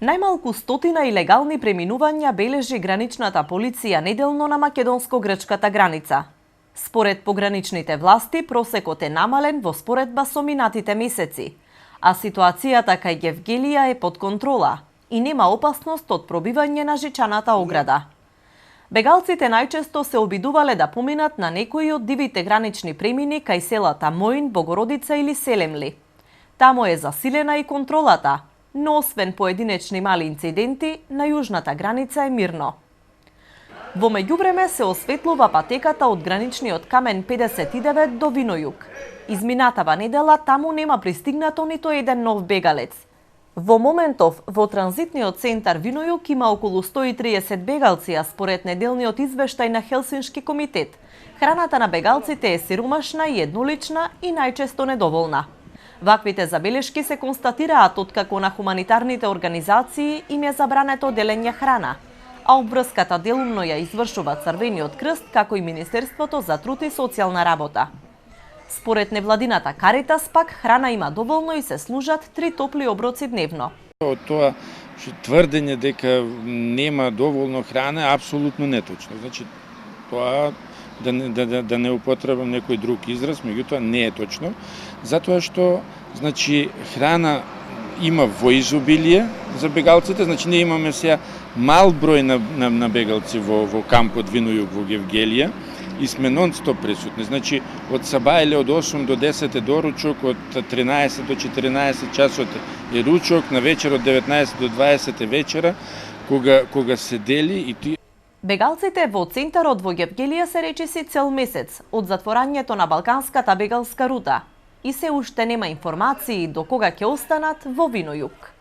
Најмалку 100 илегални преминувања бележи граничната полиција неделно на македонско-грчката граница. Според пограничните власти, просекот е намален во споредба со минатите месеци, а ситуацијата кај Гевгелија е под контрола и нема опасност од пробивање на жичаната ограда. Бегалците најчесто се обидувале да поминат на некои од дивите гранични премини кај селата Моин, Богородица или Селемли. Тамо е засилена и контролата, но освен поединечни мали инциденти, на јужната граница е мирно. Во меѓувреме се осветлува патеката од граничниот камен 59 до Винојуг. Изминатава недела таму нема пристигнато нито еден нов бегалец. Во моментов, во транзитниот центар Винојуг има околу 130 бегалци, а според неделниот извештај на Хелсиншки комитет, храната на бегалците е сиромашна и еднолична и најчесто недоволна. Ваквите забелешки се констатираат откако на хуманитарните организации им е забрането делење храна, а обврската делумно ја извршува Црвениот крст, како и Министерството за труд и социјална работа. Според невладината Каритас пак храна има доволно и се служат 3 топли оброци дневно. Од тоа тврдење дека нема доволно храна е апсолутно неточно. Значи, тоа да не употребам некој друг израз, меѓутоа не е точно, затоа што значи храна има во изобилие за бегалците, значи ние имаме сега мал број на бегалци во кампот Винојуг во Гевгелија и сме нон-стоп присутни. Значи од сабајле од 8 до 10 е доручок, од 13 до 14 часот е ручок, на вечер од 19 до 20 е вечера, кога се дели и тие. Бегалците во центарот во Гевгелија се речиси цел месец од затворањето на балканската бегалска рута и се уште нема информации до кога ќе останат во Винојуг.